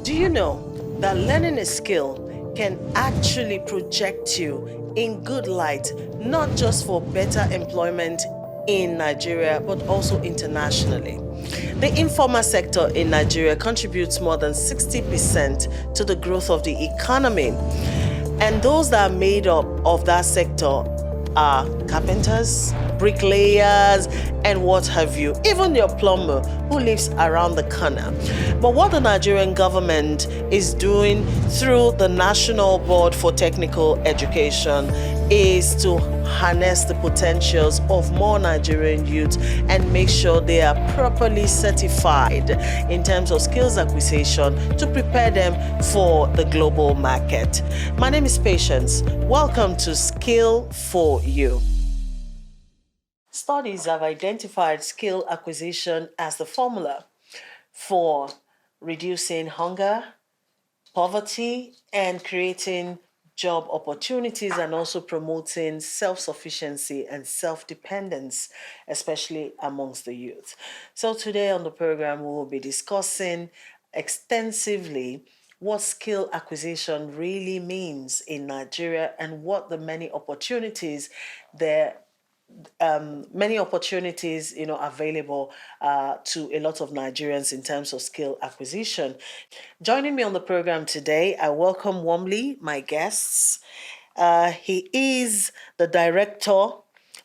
Do you know that learning a skill can actually project you in good light, not just for better employment in Nigeria, but also internationally? The informal sector in Nigeria contributes more than 60% to the growth of the economy. And those that are made up of that sector are carpenters, bricklayers, and what have you, even your plumber who lives around the corner. But what the Nigerian government is doing through the National Board for Technical Education is to harness the potentials of more Nigerian youths and make sure they are properly certified in terms of skills acquisition to prepare them for the global market. My name is Patience. Welcome to Skill4U. Studies have identified skill acquisition as the formula for reducing hunger, poverty, and creating job opportunities, and also promoting self-sufficiency and self-dependence, especially amongst the youth. So today on the program, we will be discussing extensively what skill acquisition really means in Nigeria and what the many opportunities available to a lot of Nigerians in terms of skill acquisition. Joining me on the program today, I welcome warmly my guests. He is the Director,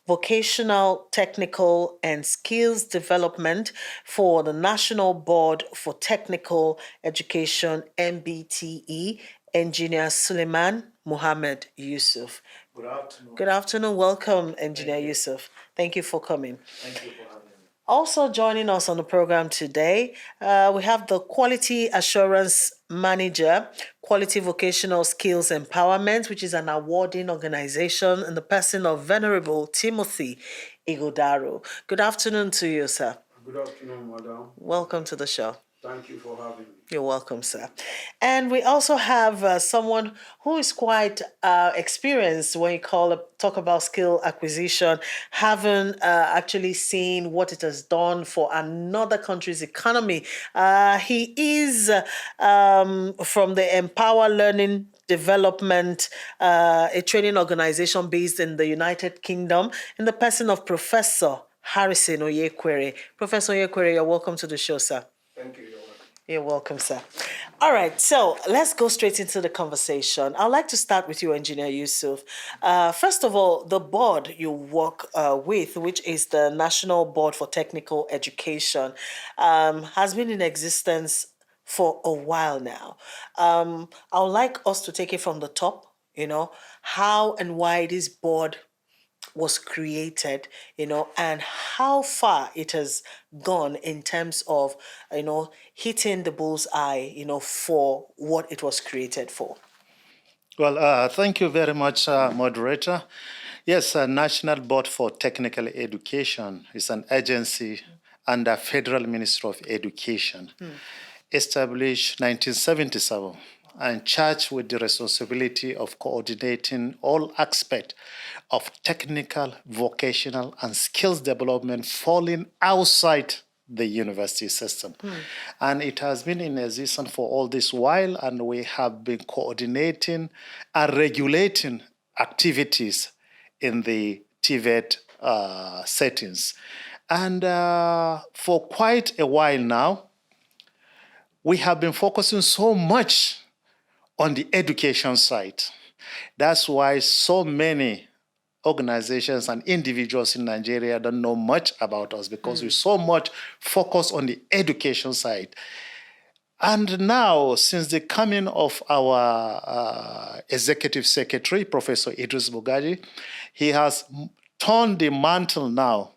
Vocational, Technical and Skills Development for the National Board for Technical Education, NBTE, Engineer Suleman Mohammed Yusuf. Good afternoon. Good afternoon. Welcome, Engineer Yusuf. Thank you for coming. Thank you for having me. Also joining us on the program today, we have the Quality Assurance Manager, Quality Vocational Skills Empowerment, which is an awarding organization in the person of Venerable Timothy Ighodaro. Good afternoon to you, sir. Good afternoon, madam. Welcome to the show. Thank you for having me. You're welcome, sir. And we also have someone who is quite experienced when you talk about skill acquisition, having actually seen what it has done for another country's economy. He is from the Empower Learning Development, a training organization based in the United Kingdom, in the person of Professor Harrison Onyekwere. Professor Onyekwere, you're welcome to the show, sir. Thank you. You're welcome, sir. All right, so let's go straight into the conversation. I'd like to start with you, Engineer Yusuf. First of all, the board you work with, which is the National Board for Technical Education, has been in existence for a while now. I would like us to take it from the top, how and why this board was created, and how far it has gone in terms of, hitting the bull's eye, for what it was created for. Well, thank you very much, moderator. Yes, National Board for Technical Education is an agency under Federal Ministry of Education, established 1977. And charged with the responsibility of coordinating all aspects of technical, vocational, and skills development falling outside the university system. And it has been in existence for all this while, and we have been coordinating and regulating activities in the TVET settings. And for quite a while now, we have been focusing so much on the education side. That's why so many organizations and individuals in Nigeria don't know much about us, because we so much focus on the education side. And now, since the coming of our executive secretary, Professor Idris Bugaji, he has turned the mantle now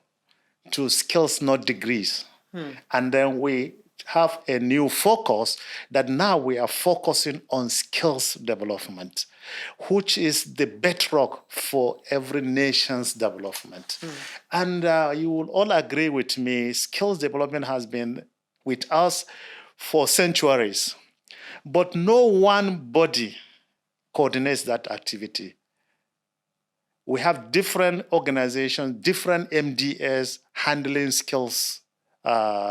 to skills, not degrees. And then we have a new focus that now we are focusing on skills development, which is the bedrock for every nation's development. And you will all agree with me, skills development has been with us for centuries, but no one body coordinates that activity. We have different organizations, different MDS handling skills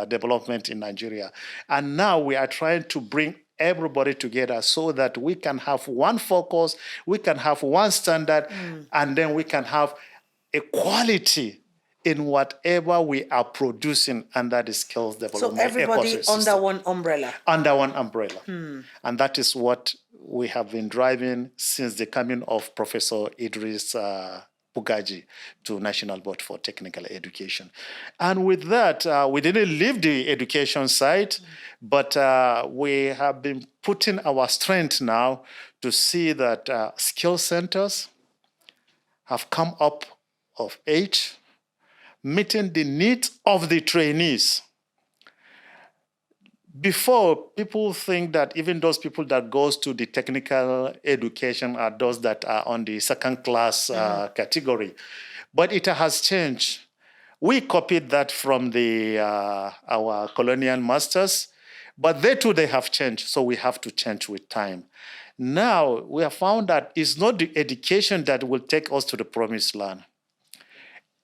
development in Nigeria. And now we are trying to bring everybody together so that we can have one focus, we can have one standard, and then we can have equality in whatever we are producing under the skills development So everybody ecosystem. under one umbrella. Under one umbrella. And that is what we have been driving since the coming of Professor Idris Bugaji to National Board for Technical Education. And with that, we didn't leave the education side, but we have been putting our strength now to see that skill centers have come up of age, meeting the needs of the trainees. Before, people think that even those people that goes to the technical education are those that are on the second class category. But it has changed. We copied that from our colonial masters, but they too, they have changed. So we have to change with time. Now, we have found that it's not the education that will take us to the promised land.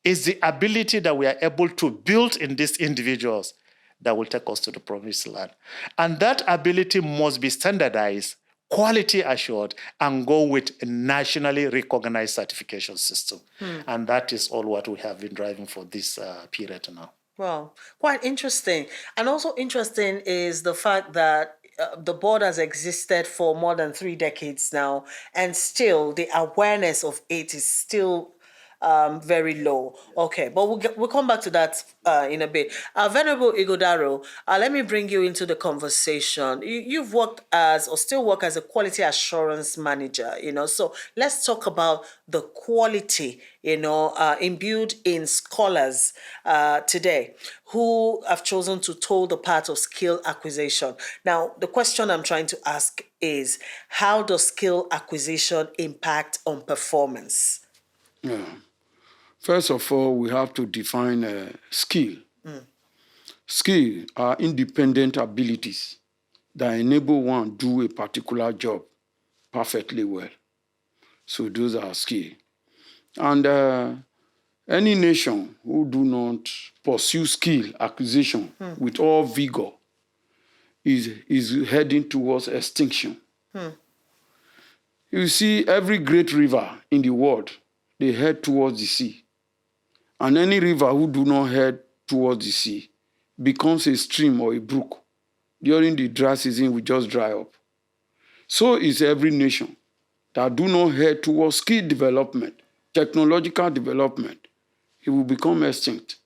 It's the ability that we are able to build in these individuals that will take us to the promised land. And that ability must be standardized, quality assured, and go with a nationally recognized certification system. And that is all what we have been driving for this period now. Wow, quite interesting. And also interesting is the fact that the board has existed for more than 3 decades now, and still the awareness of it is still very low. Okay, but we'll come back to that in a bit. Venerable Ighodaro, let me bring you into the conversation. You've worked as, or still work as, a quality assurance manager, so let's talk about the quality, imbued in scholars today who have chosen to toe the path of skill acquisition. Now, the question I'm trying to ask is, how does skill acquisition impact on performance? Yeah. First of all, we have to define skill. Skill are independent abilities that enable one to do a particular job perfectly well. So those are skill. And any nation who do not pursue skill acquisition with all vigor is heading towards extinction. You see, every great river in the world, they head towards the sea. And any river who do not head towards the sea becomes a stream or a brook. During the dry season, we just dry up. So is every nation that do not head towards skill development, technological development. It will become extinct.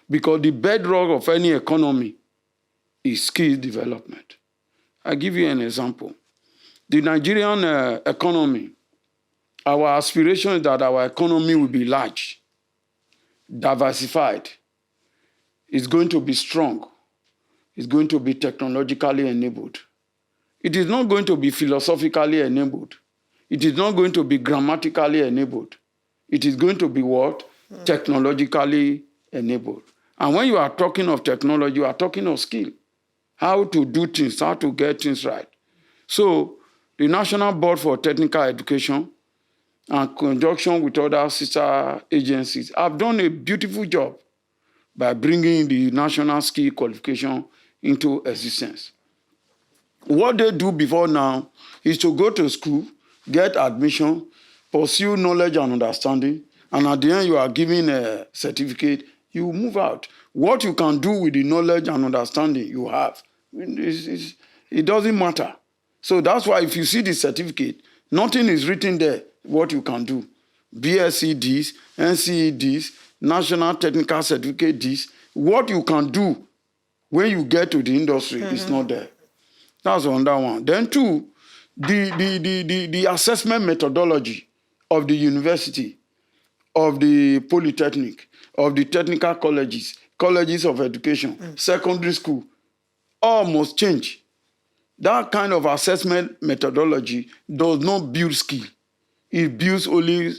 Because the bedrock of any economy is skill development. I'll give you an example. The Nigerian economy, our aspiration is that our economy will be large, diversified. It's going to be strong. It's going to be technologically enabled. It is not going to be philosophically enabled. It is not going to be grammatically enabled. It is going to be what? Technologically enabled. And when you are talking of technology, you are talking of skill. How to do things, how to get things right. So the National Board for Technical Education, in conjunction with other sister agencies, have done a beautiful job by bringing the national skill qualification into existence. What they do before now is to go to school, get admission, pursue knowledge and understanding, and at the end you are given a certificate, you move out. What you can do with the knowledge and understanding you have, it doesn't matter. So that's why if you see the certificate, nothing is written there what you can do. BSc this, NCE this, National Technical Certificate this. What you can do when you get to the industry is not there. That's another one. Then two, the assessment methodology of the university, of the polytechnic, of the technical colleges, colleges of education, secondary school, all must change. That kind of assessment methodology does not build skill. It builds only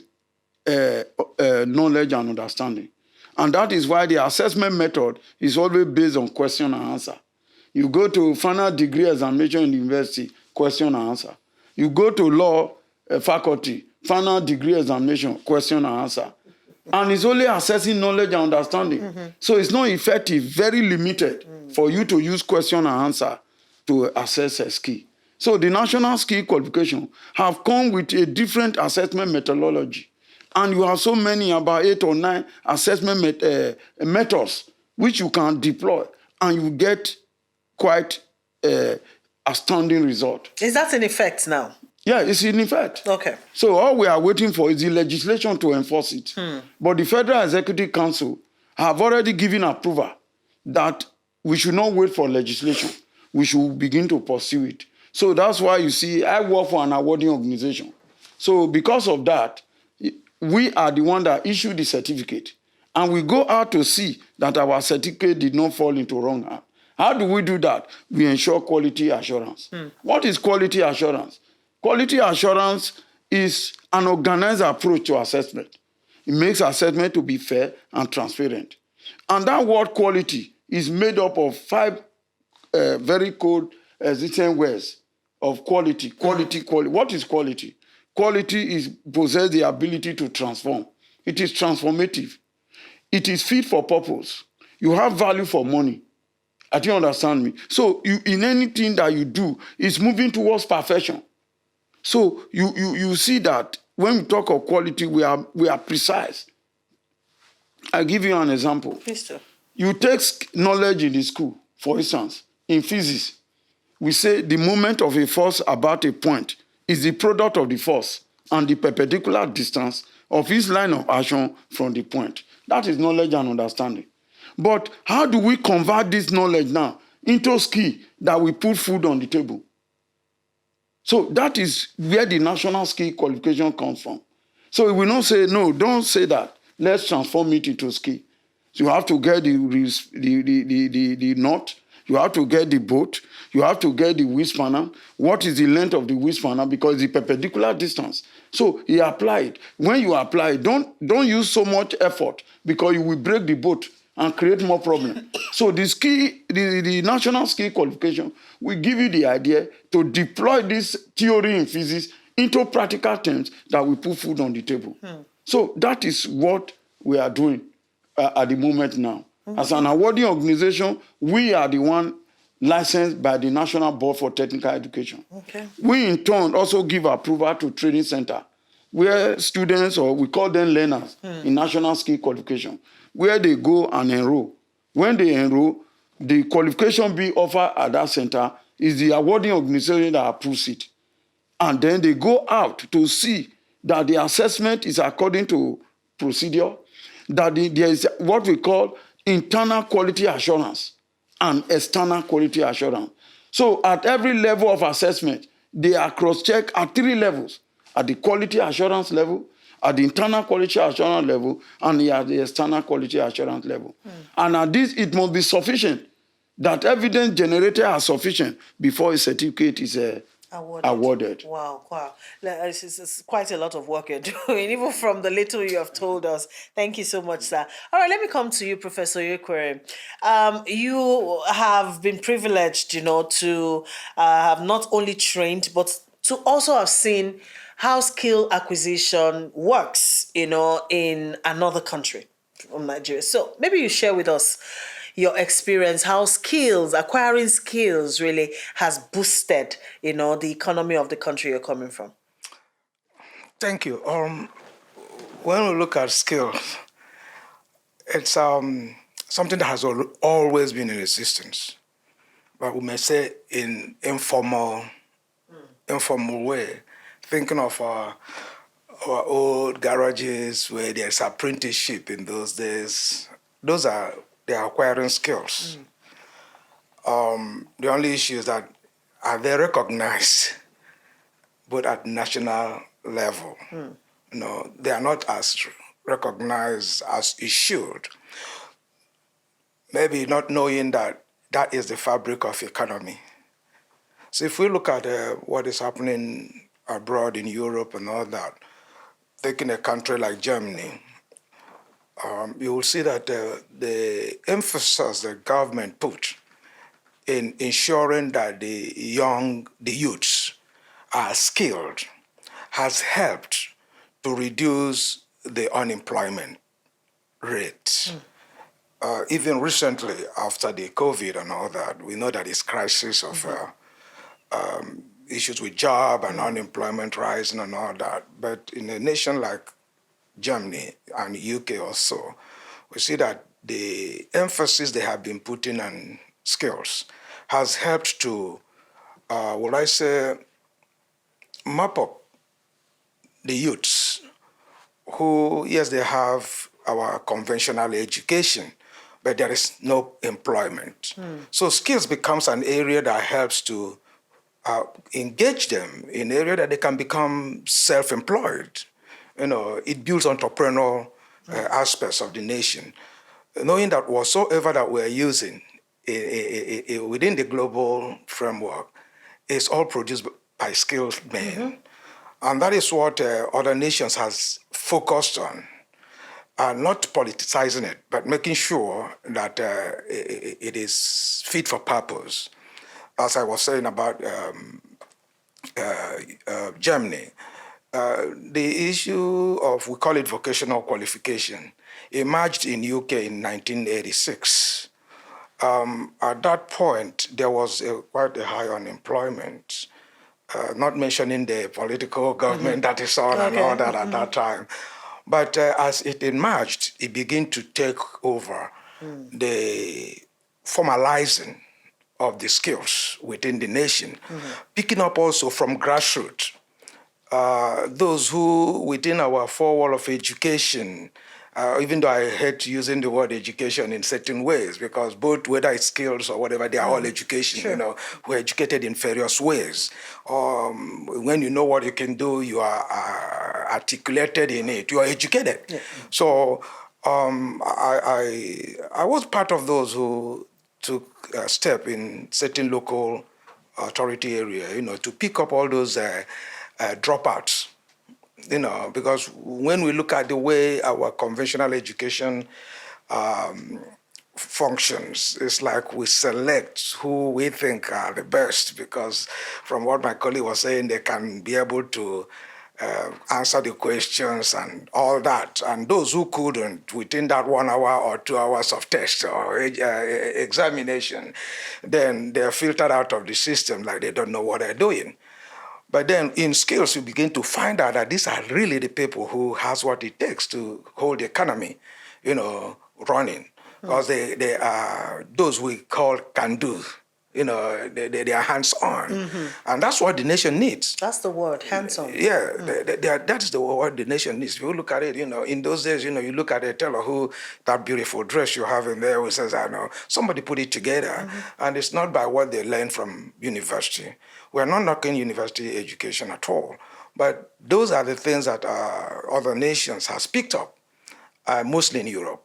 knowledge and understanding. And that is why the assessment method is always based on question and answer. You go to final degree examination in the university, question and answer. You go to law faculty, final degree examination, question and answer. And it's only assessing knowledge and understanding. So it's not effective, very limited for you to use question and answer to assess a skill. So the national skill qualification have come with a different assessment methodology. And you have so many, about 8 or 9 assessment methods which you can deploy, and you get quite astounding result. Is that in effect now? Yeah, it's in effect. Okay. So all we are waiting for is the legislation to enforce it. But the Federal Executive Council have already given approval that we should not wait for legislation. We should begin to pursue it. So that's why you see I work for an awarding organization. So because of that, we are the one that issue the certificate. And we go out to see that our certificate did not fall into wrong hands. How do we do that? We ensure quality assurance. What is quality assurance? Quality assurance is an organized approach to assessment. It makes assessment to be fair and transparent. And that word quality is made up of 5 very code existing words of quality. Quality. What is quality? Quality is possess the ability to transform. It is transformative. It is fit for purpose. You have value for money. I do you understand me? So you, in anything that you do, it's moving towards perfection. So you see that when we talk of quality, we are precise. I'll give you an example. Please do. You take knowledge in the school, for instance, in physics, we say the moment of a force about a point is the product of the force and the perpendicular distance of its line of action from the point. That is knowledge and understanding. But how do we convert this knowledge now into skill that we put food on the table? So that is where the national skill qualification comes from. So we will not say, no, don't say that. Let's transform it into skill. So you have to get the knot. You have to get the boat. You have to get the wheel spanner. What is the length of the wheel spanner? Because the perpendicular distance. So he applied. When you apply, don't use so much effort because you will break the boat and create more problem. So the national skill qualification will give you the idea to deploy this theory in physics into practical terms that will put food on the table. So that is what we are doing at the moment now. As an awarding organization, we are the one licensed by the National Board for Technical Education. Okay. We in turn also give approval to training center where students, or we call them learners in national skill qualification, where they go and enroll. When they enroll, the qualification being offered at that center is the awarding organization that approves it. And then they go out to see that the assessment is according to procedure, that there is what we call internal quality assurance and external quality assurance. So at every level of assessment, they are cross-checked at 3 levels, at the quality assurance level, at the internal quality assurance level, and at the external quality assurance level. And at this, it must be sufficient, that evidence generated are sufficient before a certificate is awarded. Wow. It's quite a lot of work you're doing, even from the little you have told us. Thank you so much, sir. All right, let me come to you, Professor Onyekwere. You have been privileged, to have not only trained, but to also have seen how skill acquisition works, in another country from Nigeria. So maybe you share with us your experience, how acquiring skills really has boosted, the economy of the country you're coming from. Thank you. When we look at skills, it's something that has always been in existence, but we may say in informal way, thinking of our old garages where there's apprenticeship in those days. They are acquiring skills. The only issue is that are they recognized, but at national level? No, they are not as recognized as it should. Maybe not knowing that that is the fabric of economy. So if we look at what is happening abroad in Europe and all that, taking a country like Germany, you will see that the emphasis the government put in ensuring that the youths are skilled has helped to reduce the unemployment rate. Even recently, after the COVID and all that, we know that this crisis of issues with job and unemployment rising and all that. But in a nation like Germany and UK also, we see that the emphasis they have been putting on skills has helped to, would I say, map up the youths who, yes, they have our conventional education, but there is no employment. So skills becomes an area that helps to engage them in an area that they can become self-employed. It builds entrepreneurial aspects of the nation, knowing that whatsoever that we're using within the global framework is all produced by skilled men. And that is what other nations has focused on. Not politicizing it, but making sure that it is fit for purpose. As I was saying about Germany, the issue of, we call it vocational qualification, emerged in UK in 1986. At that point, there was quite a high unemployment, not mentioning the political government that is on and all that at that time. But as it emerged, it began to take over the formalizing of the skills within the nation, picking up also from grassroots. Those who, within our four wall of education, even though I hate using the word education in certain ways, because both, whether it's skills or whatever, they are all education. We're educated in various ways. When you know what you can do, you are articulated in it. You are educated. So I was part of those who took a step in certain local authority area, to pick up all those dropouts. Because when we look at the way our conventional education functions, it's like we select who we think are the best, because from what my colleague was saying, they can be able to answer the questions and all that. And those who couldn't, within that 1 hour or 2 hours of test or examination, then they're filtered out of the system like they don't know what they're doing. But then in skills, you begin to find out that these are really the people who has what it takes to hold the economy, running. Because they are those we call can do. They are hands-on. And that's what the nation needs. That's the word, hands-on. Yeah, that's the word the nation needs. If you look at it, in those days, you look at a teller who, that beautiful dress you have in there, who says, I know, somebody put it together. And it's not by what they learn from university. We're not knocking university education at all. But those are the things that other nations has picked up, mostly in Europe,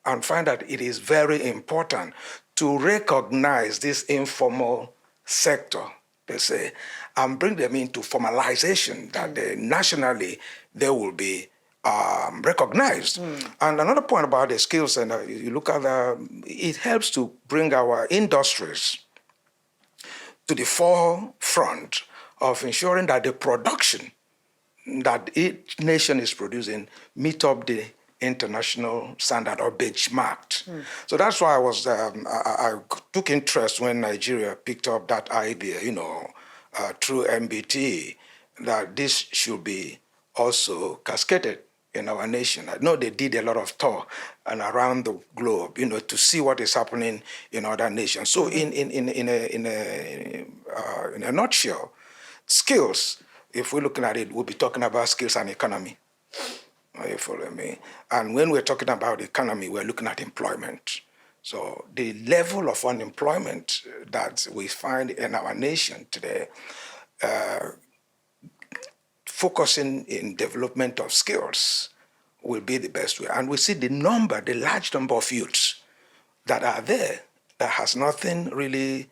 and find that it is very important to recognize this informal sector, they say, and bring them into formalization, that nationally they will be recognized. And another point about the skills, and you look at it helps to bring our industries to the forefront of ensuring that the production that each nation is producing meet up the international standard or benchmarked. So that's why I took interest when Nigeria picked up that idea, through NBTE, that this should be also cascaded in our nation. I know they did a lot of tour and around the globe, to see what is happening in other nations. So in a nutshell, skills, if we're looking at it, we'll be talking about skills and economy. Are you following me? And when we're talking about economy, we're looking at employment. So the level of unemployment that we find in our nation today, focusing in development of skills will be the best way. And we see the large number of youths that are there that has nothing really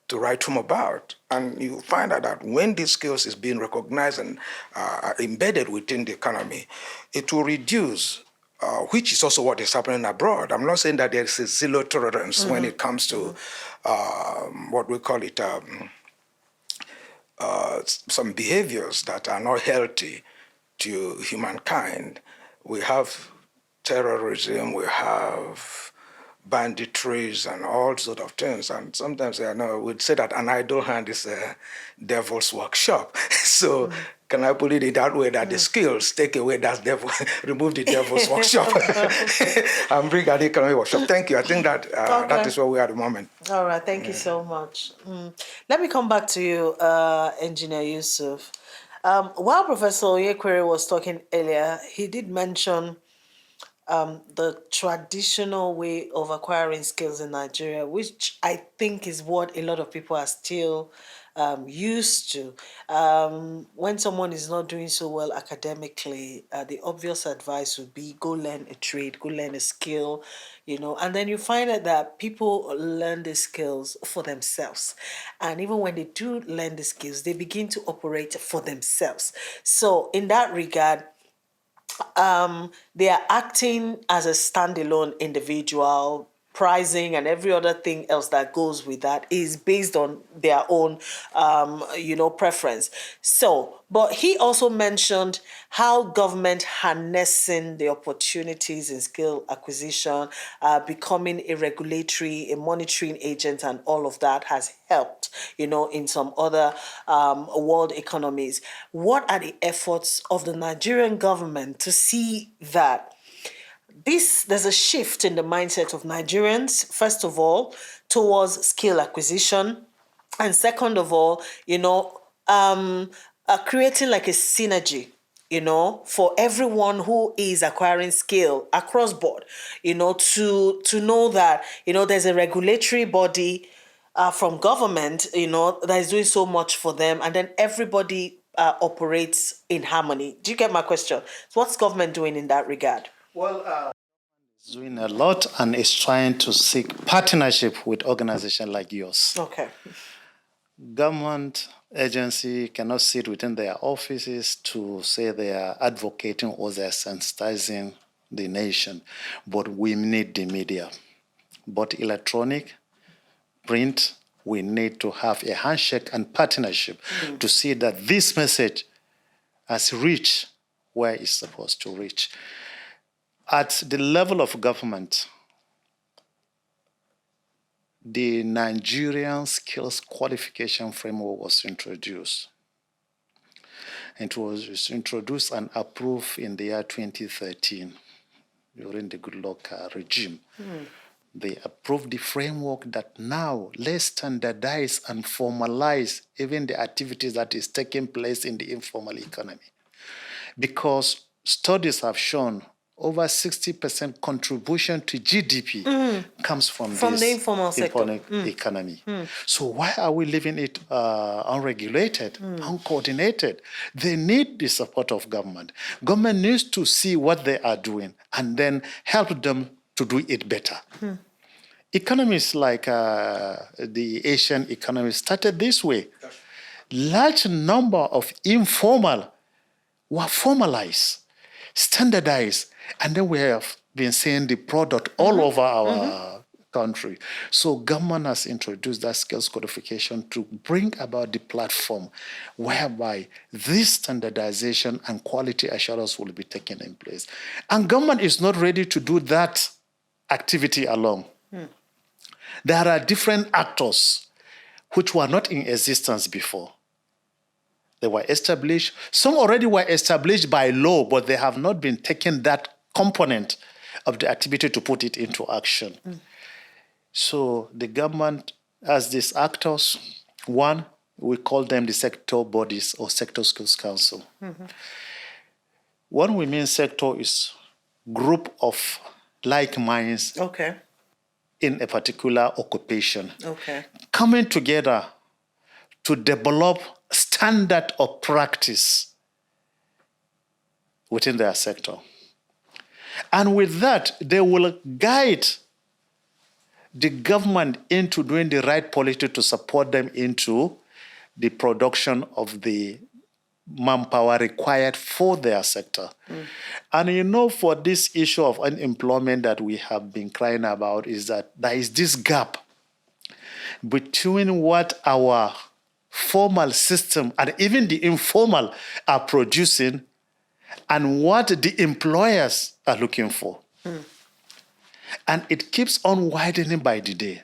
to write home about. And you find out that when these skills is being recognized and embedded within the economy, it will reduce, which is also what is happening abroad. I'm not saying that there is a zero tolerance when it comes to what we call it, some behaviors that are not healthy to humankind. We have terrorism, we have banditries and all sort of things. And sometimes we'd say that an idle hand is a devil's workshop. So can I put it in that way, that the skills take away that devil, remove the devil's workshop and bring an economic workshop? Thank you. I think that that is where we are at the moment. All right, thank you so much. Let me come back to you, Engineer Yusuf. While Professor Onyekwere was talking earlier, he did mention the traditional way of acquiring skills in Nigeria, which I think is what a lot of people are still used to. When someone is not doing so well academically, the obvious advice would be go learn a trade, go learn a skill, and then you find out that people learn the skills for themselves. And even when they do learn the skills, they begin to operate for themselves. So in that regard, they are acting as a standalone individual. Pricing and every other thing else that goes with that is based on their own, preference. So, but he also mentioned how government harnessing the opportunities in skill acquisition, becoming a regulatory, a monitoring agent, and all of that has helped, in some other world economies. What are the efforts of the Nigerian government to see that there's a shift in the mindset of Nigerians, first of all, towards skill acquisition, and second of all, creating like a synergy, for everyone who is acquiring skill across board, to know that, there's a regulatory body from government, that is doing so much for them, and then everybody operates in harmony. Do you get my question? So what's government doing in that regard? Well, it's doing a lot and is trying to seek partnership with organizations like yours. Okay. Government agency cannot sit within their offices to say they are advocating or they are sensitizing the nation, but we need the media, both electronic, print. We need to have a handshake and partnership to see that this message has reached where it's supposed to reach. At the level of government, the Nigerian Skills Qualification Framework was introduced. It was introduced and approved in the year 2013 during the Goodluck regime. They approved the framework that now let's standardize and formalize even the activities that is taking place in the informal economy. Because studies have shown over 60% contribution to GDP comes from the informal sector. Economy. So why are we leaving it unregulated, uncoordinated? They need the support of government. Government needs to see what they are doing and then help them to do it better. Economies like the Asian economy started this way. Large number of informal were formalized, standardized, and then we have been seeing the product all over our country. So government has introduced that skills codification to bring about the platform whereby this standardization and quality assurance will be taken in place. And government is not ready to do that activity alone. There are different actors which were not in existence before. They were established. Some already were established by law, but they have not been taken that component of the activity to put it into action. So the government has these actors. One, we call them the sector bodies or sector skills council. When we mean sector is group of like minds in a particular occupation coming together to develop standard of practice within their sector. And with that, they will guide the government into doing the right policy to support them into the production of the manpower required for their sector. And for this issue of unemployment that we have been crying about is that there is this gap between what our formal system and even the informal are producing and what the employers are looking for. And it keeps on widening by the day.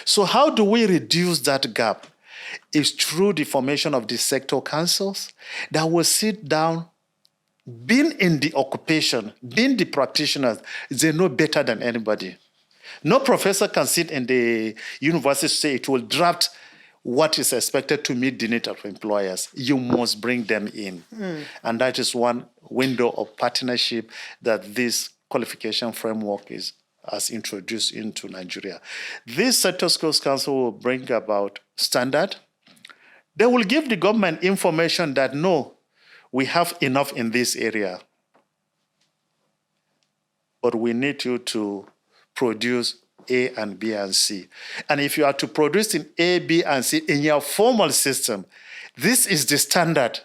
So how do we reduce that gap? It's through the formation of the sector councils that will sit down, being in the occupation, being the practitioners, they know better than anybody. No professor can sit in the university to say it will draft what is expected to meet the need of employers. You must bring them in. And that is one window of partnership that this qualification framework has introduced into Nigeria. This Sector Skills Council will bring about standard. They will give the government information that, no, we have enough in this area, but we need you to produce A and B and C. And if you are to produce in A, B, and C in your formal system, this is the standard,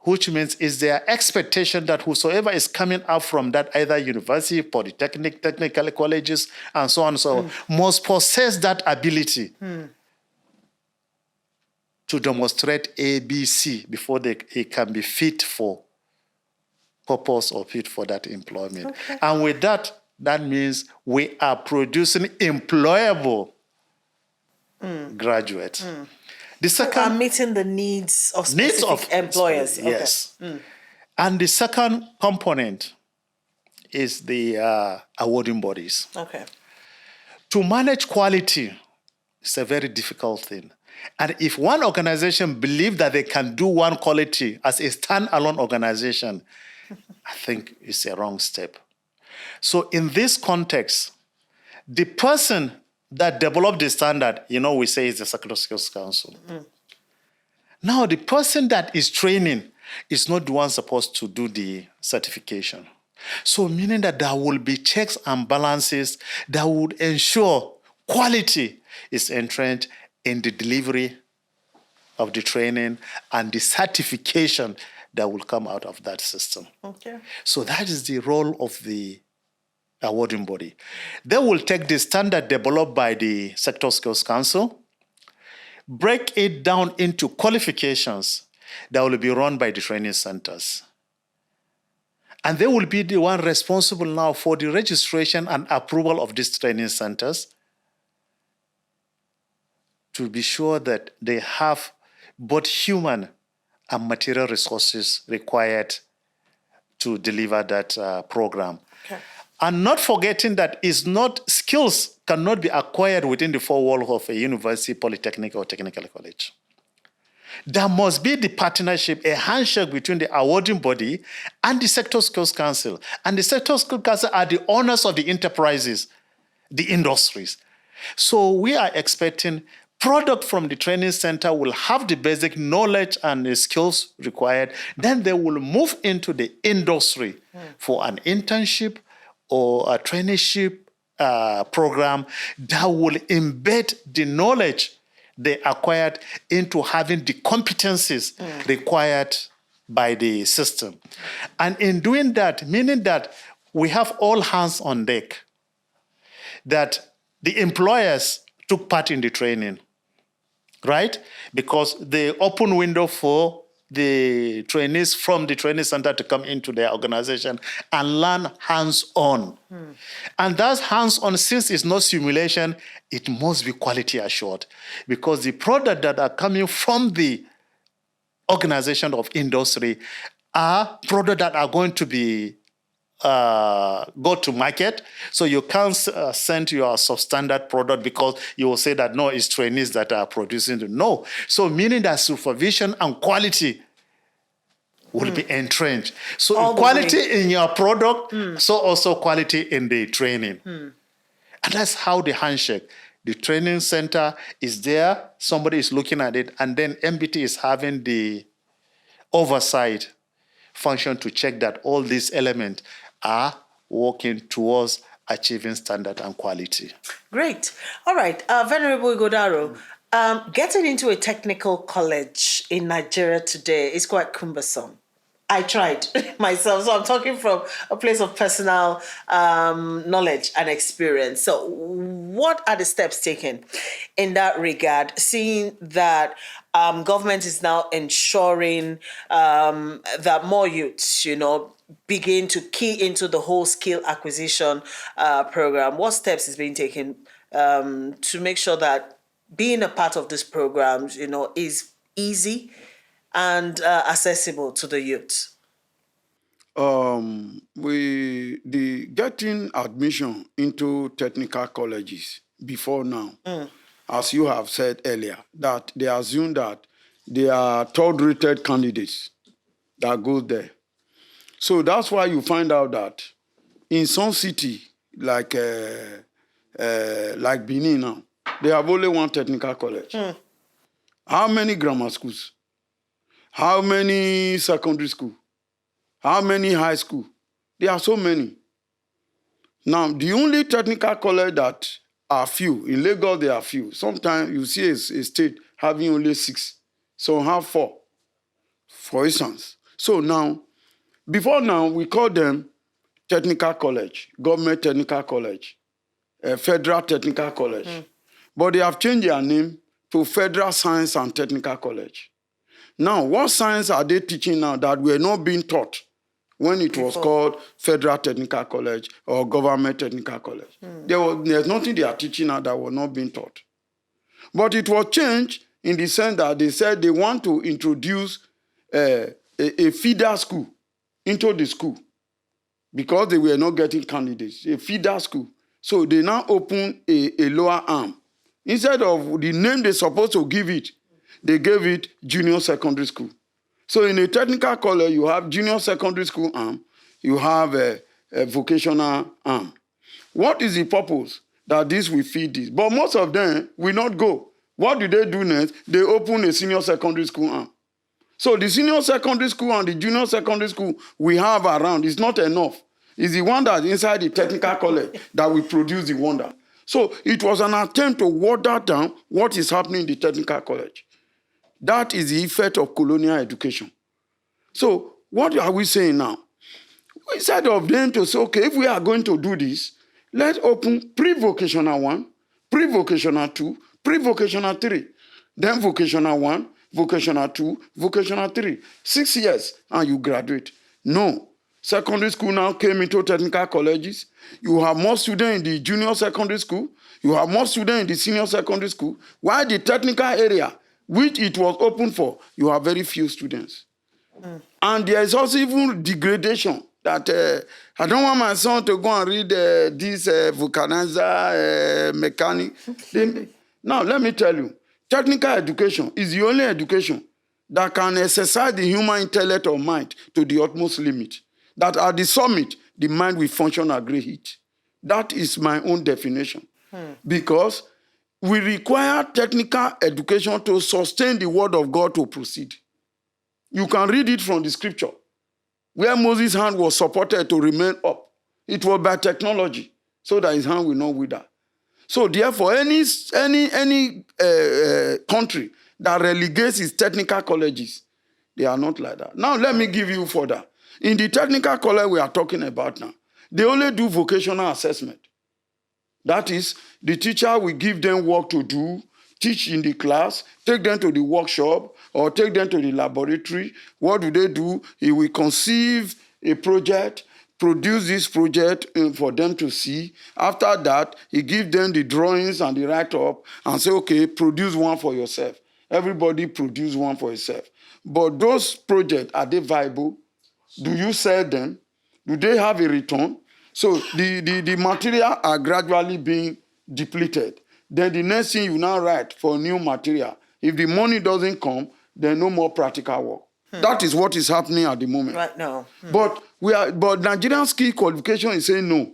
which means is their expectation that whosoever is coming out from that either university, polytechnic, technical colleges, and so on and so on, must possess that ability to demonstrate A, B, C before it can be fit for purpose or fit for that employment. Okay. And with that, that means we are producing employable graduates. The second, meeting the needs of specific employers. Yes. And the second component is the awarding bodies. Okay. To manage quality is a very difficult thing. And if one organization believes that they can do one quality as a standalone organization, I think it's a wrong step. So in this context, the person that developed the standard, we say is the Sector Skills Council. Now, the person that is training is not the one supposed to do the certification. So meaning that there will be checks and balances that would ensure quality is entrenched in the delivery of the training and the certification that will come out of that system. Okay. So that is the role of the awarding body. They will take the standard developed by the Sector Skills Council, break it down into qualifications that will be run by the training centers. And they will be the one responsible now for the registration and approval of these training centers to be sure that they have both human and material resources required to deliver that program. Okay. And not forgetting that skills cannot be acquired within the four walls of a university, polytechnic, or technical college. There must be the partnership, a handshake between the awarding body and the Sector Skills Council. And the Sector Skills Council are the owners of the enterprises, the industries. So we are expecting product from the training center will have the basic knowledge and the skills required. Then they will move into the industry for an internship or a traineeship program that will embed the knowledge they acquired into having the competencies required by the system. And in doing that, meaning that we have all hands on deck, that the employers took part in the training, right? Because the open window for the trainees from the training center to come into their organization and learn hands-on. And that hands-on, since it's not simulation, it must be quality assured, because the product that are coming from the organization of industry are products that are going to be go to market. So you can't send your substandard product because you will say that, no, it's trainees that are producing it. No. So meaning that supervision and quality will be entrenched. So All quality in your product, so also quality in the training. And that's how the handshake. The training center is there, somebody is looking at it, and then NBTE is having the oversight function to check that all these elements are working towards achieving standard and quality. Great. All right. Venerable Ighodaro, getting into a technical college in Nigeria today is quite cumbersome. I tried myself, so I'm talking from a place of personal knowledge and experience. So what are the steps taken in that regard, seeing that government is now ensuring that more youths, begin to key into the whole skill acquisition program? What steps is being taken to make sure that being a part of this program, is easy and accessible to the youth? The getting admission into technical colleges before now, as you have said earlier, that they assume that they are third-rated candidates that go there. So that's why you find out that in some city like Benin now, they have only one technical college. How many grammar schools? How many secondary schools? How many high school? There are so many. Now, the only technical college that are few, in Lagos there are few. Sometimes you see a state having only 6. Some have 4, for instance. So now, before now, we call them technical college, government technical college, federal technical college. But they have changed their name to Federal Science and Technical College. Now, what science are they teaching now that were not being taught when it was called Federal Technical College or Government Technical College? There's nothing they are teaching now that was not being taught. But it was changed in the sense that they said they want to introduce a feeder school into the school because they were not getting candidates, a feeder school. So they now open a lower arm. Instead of the name they're supposed to give it, they gave it junior secondary school. So in a technical college, you have junior secondary school arm, you have a vocational arm. What is the purpose? That this will feed this. But most of them will not go. What do they do next? They open a senior secondary school arm. So the senior secondary school and the junior secondary school we have around is not enough. It's the one that's inside the technical college that will produce the wonder. So it was an attempt to water down what is happening in the technical college. That is the effect of colonial education. So what are we saying now? Instead of them to say, okay, if we are going to do this, let's open pre-vocational 1, pre-vocational 2, pre-vocational 3, then vocational 1, vocational 2, vocational 3. 6 years and you graduate. No. Secondary school now came into technical colleges. You have more students in the junior secondary school. You have more students in the senior secondary school. While the technical area, which it was open for, you have very few students. And there is also even degradation that I don't want my son to go and read this vulcanizer mechanic. Now, let me tell you, technical education is the only education that can exercise the human intellect or mind to the utmost limit. That at the summit, the mind will function at great heat. That is my own definition. Because we require technical education to sustain the word of God to proceed. You can read it from the scripture. Where Moses' hand was supported to remain up, it was by technology, so that his hand will not wither. So therefore, any country that relegates its technical colleges, they are not like that. Now let me give you further. In the technical college we are talking about now, they only do vocational assessment. That is, the teacher will give them work to do, teach in the class, take them to the workshop, or take them to the laboratory. What do? He will conceive a project, produce this project for them to see. After that, he gives them the drawings and the write-up and say, okay, produce one for yourself. Everybody produce one for yourself. But those projects, are they viable? Do you sell them? Do they have a return? So the material are gradually being depleted. Then the next thing you now write for new material, if the money doesn't come, then no more practical work. That is what is happening at the moment. Right now. But Nigerian skill qualification is saying no,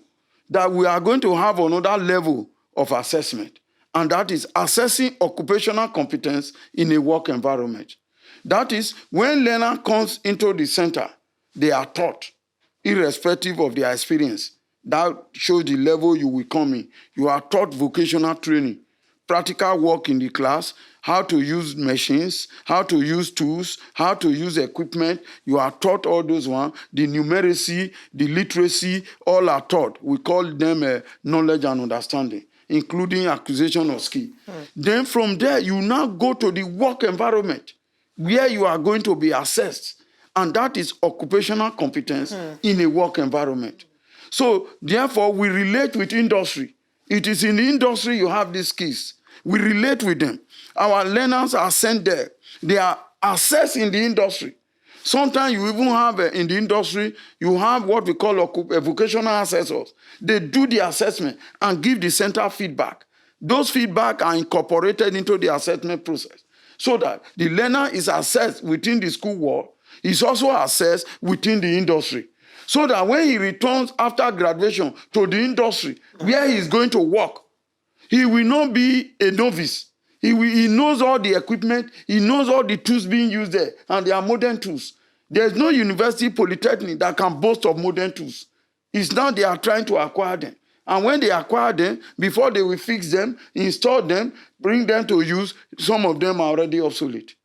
that we are going to have another level of assessment, and that is assessing occupational competence in a work environment. That is, when learner comes into the center, they are taught, irrespective of their experience. That shows the level you will come in. You are taught vocational training, practical work in the class, how to use machines, how to use tools, how to use equipment. You are taught all those ones. The numeracy, the literacy, all are taught. We call them knowledge and understanding, including acquisition of skill. Then from there, you now go to the work environment, where you are going to be assessed and that is occupational competence in a work environment. So therefore, we relate with industry. It is in the industry you have these skills. We relate with them. Our learners are sent there. They are assessed in the industry. Sometimes you even have in the industry, you have what we call vocational assessors. They do the assessment and give the center feedback. Those feedback are incorporated into the assessment process so that the learner is assessed within the school wall, is also assessed within the industry. So that when he returns after graduation to the industry where he is going to work, he will not be a novice. He knows all the equipment, he knows all the tools being used there, and they are modern tools. There's no university polytechnic that can boast of modern tools. It's now they are trying to acquire them. And when they acquire them, before they will fix them, install them, bring them to use, some of them are already obsolete.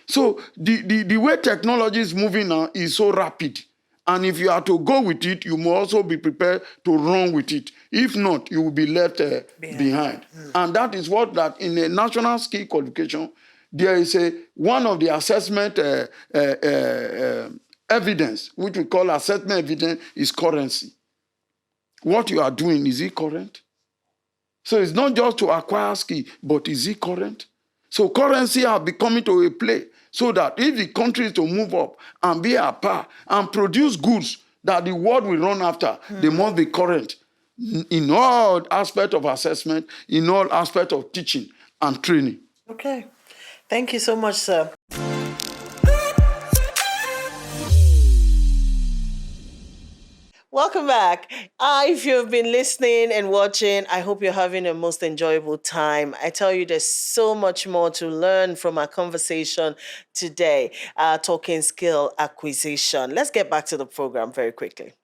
So the way technology is moving now is so rapid. And if you are to go with it, you must also be prepared to run with it. If not, you will be left behind. And that is what that in a national skill qualification, there is one of the assessment evidence, which we call assessment evidence, is currency. What you are doing, is it current? So it's not just to acquire skill, but is it current? So currency are becoming to a play so that if the country is to move up and be at par and produce goods that the world will run after, they must be current in all aspects of assessment, in all aspects of teaching and training. Okay. Thank you so much, sir. Welcome back. If you've been listening and watching, I hope you're having a most enjoyable time. I tell you, there's so much more to learn from our conversation today, talking skill acquisition. Let's get back to the program very quickly.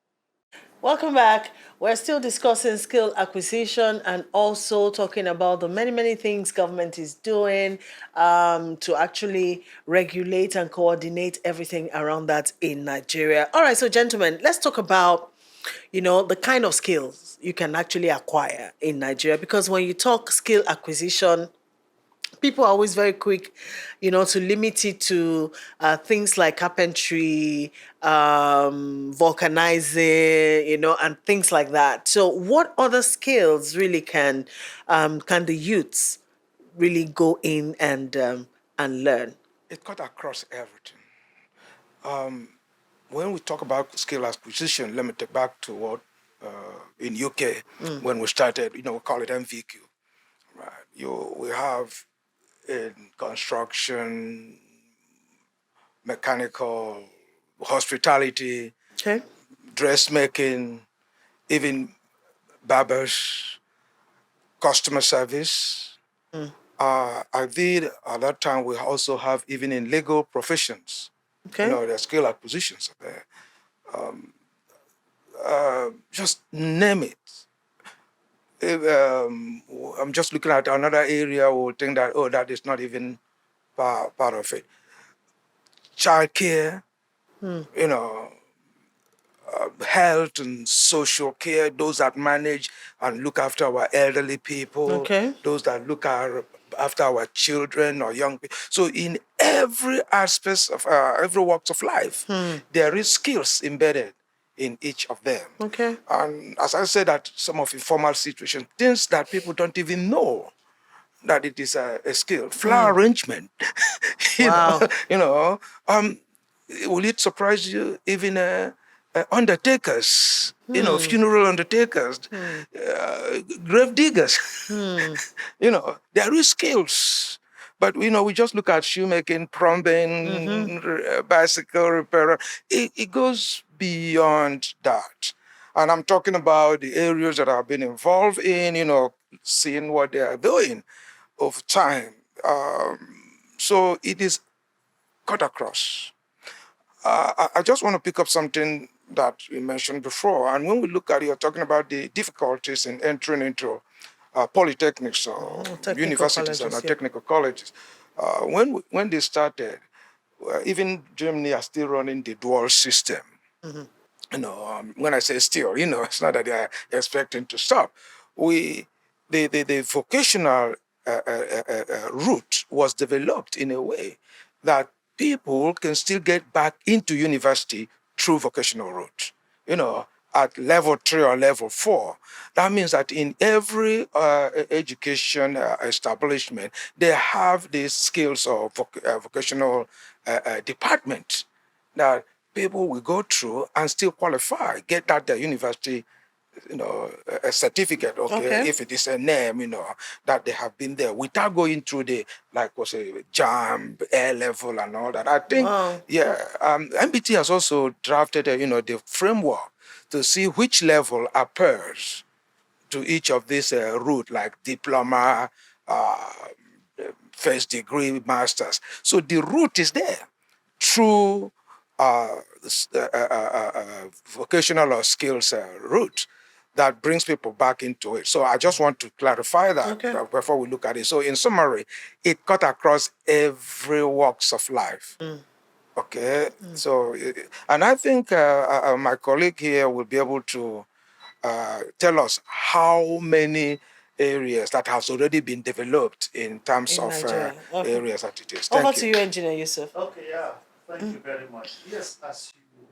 Welcome back. We're still discussing skill acquisition and also talking about the many things government is doing to actually regulate and coordinate everything around that in Nigeria. All right, so gentlemen, let's talk about the kind of skills you can actually acquire in Nigeria, because when you talk skill acquisition, people are always very quick, to limit it to things like carpentry, vulcanizing, and things like that. So what other skills really can the youths really go in and learn? It cut across everything. When we talk about skill acquisition, let me take back to what in UK when we started, we call it MVQ. Right? We have in construction, mechanical, hospitality, Okay. dressmaking, even barbers, customer service. I did at that time. We also have even in legal professions. Okay. The skill acquisitions are there. Just name it. I'm just looking at another area. We'll think that that is not even part of it. Childcare, health and social care. Those that manage and look after our elderly people. Okay. Those that look after our children or young people. So in every aspect of every walks of life, there is skills embedded in each of them. Okay. And as I said, that some of informal situations, things that people don't even know that it is a skill. Flower arrangement. Wow. Will it surprise you? Even undertakers, funeral undertakers, grave diggers. There is skills. But, we just look at shoemaking, plumbing, bicycle repair. It goes beyond that. And I'm talking about the areas that I've been involved in, seeing what they are doing over time. So it is cut across. I just want to pick up something that you mentioned before. And when we look at it, you're talking about the difficulties in entering into polytechnics or universities and technical colleges. When they started, even Germany are still running the dual system. When I say still, it's not that they are expecting to stop. The vocational route was developed in a way that people can still get back into university through vocational route. At level 3 or level 4. That means that in every education establishment, they have these skills of vocational department that people will go through and still qualify, get that university a certificate, okay, if it is a name, that they have been there without going through the, like was a JAM, A level and all that. I think, NBTE has also drafted, the framework to see which level appears to each of these route, like diploma, first degree, masters. So the route is there through vocational or skills route that brings people back into it. So I just want to clarify that before we look at it. So in summary, it cut across every walks of life. Okay, so, and I think my colleague here will be able to tell us how many areas that has already been developed in terms of areas that it is. Over to you, Engineer Yusuf. Okay, yeah, thank you very much. Yes, as you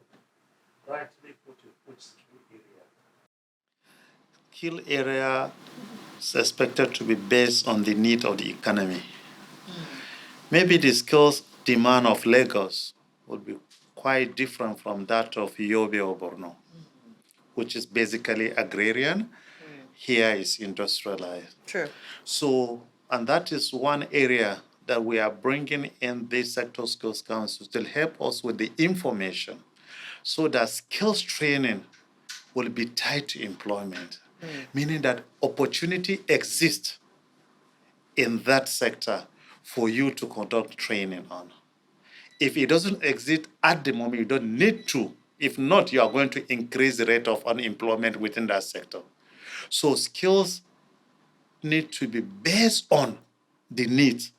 rightly put it, which skill area is expected to be based on the need of the economy. Maybe the skills demand of Lagos would be quite different from that of Yobe or Borno, which is basically agrarian. Here is industrialized. True. So, and that is one area that we are bringing in the Sector Skills Council to help us with the information so that skills training will be tied to employment, meaning that opportunity exists in that sector for you to conduct training on. If it doesn't exist at the moment, you don't need to. If not, you are going to increase the rate of unemployment within that sector. So skills need to be based on the needs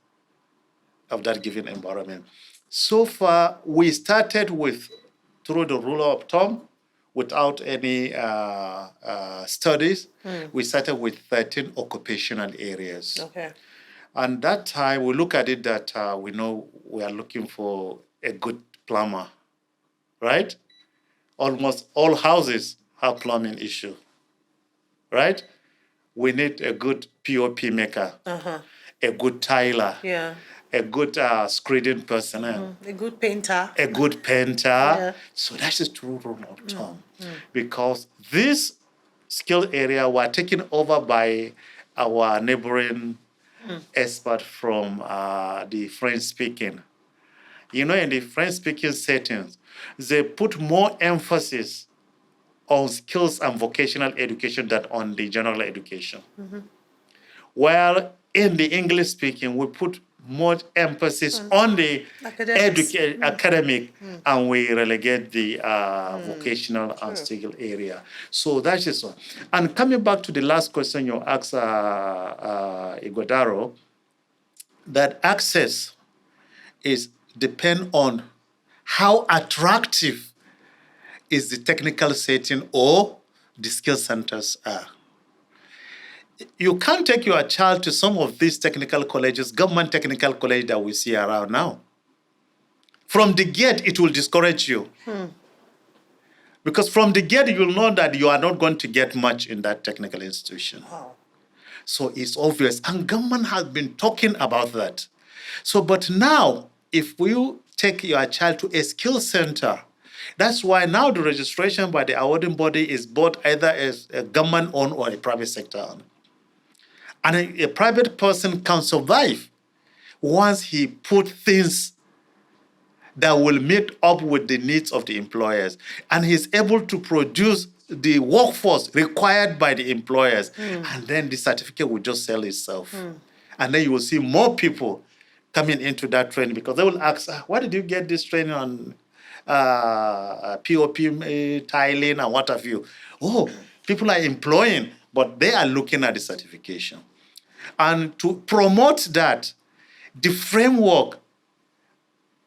of that given environment. So far, we started with, through the rule of thumb, without any studies, we started with 13 occupational areas. Okay. And that time, we look at it that we know we are looking for a good plumber, right? Almost all houses have plumbing issue, right? We need a good POP maker, a good tiler, a good screening personnel, a good painter. a good painter. So that's the true rule of thumb. Because this skill area were taken over by our neighboring expert from the French-speaking. In the French-speaking settings, they put more emphasis on skills and vocational education than on the general education. While in the English-speaking, we put more emphasis on the academic, and we relegate the vocational and skill area. So that's just one. And coming back to the last question you asked, Ighodaro, that access is depend on how attractive is the technical setting or the skill centers are. You can't take your child to some of these technical colleges, government technical college that we see around now. From the gate, it will discourage you. Because from the gate, you'll know that you are not going to get much in that technical institution. So it's obvious. And government has been talking about that. So, but now, if you take your child to a skill center, that's why now the registration by the awarding body is both either as a government-owned or a private sector-owned. And a private person can survive once he put things that will meet up with the needs of the employers. And he's able to produce the workforce required by the employers. And then the certificate will just sell itself. And then you will see more people coming into that training because they will ask, why did you get this training on POP tiling and what have you? Oh, people are employing, but they are looking at the certification. And to promote that, the framework,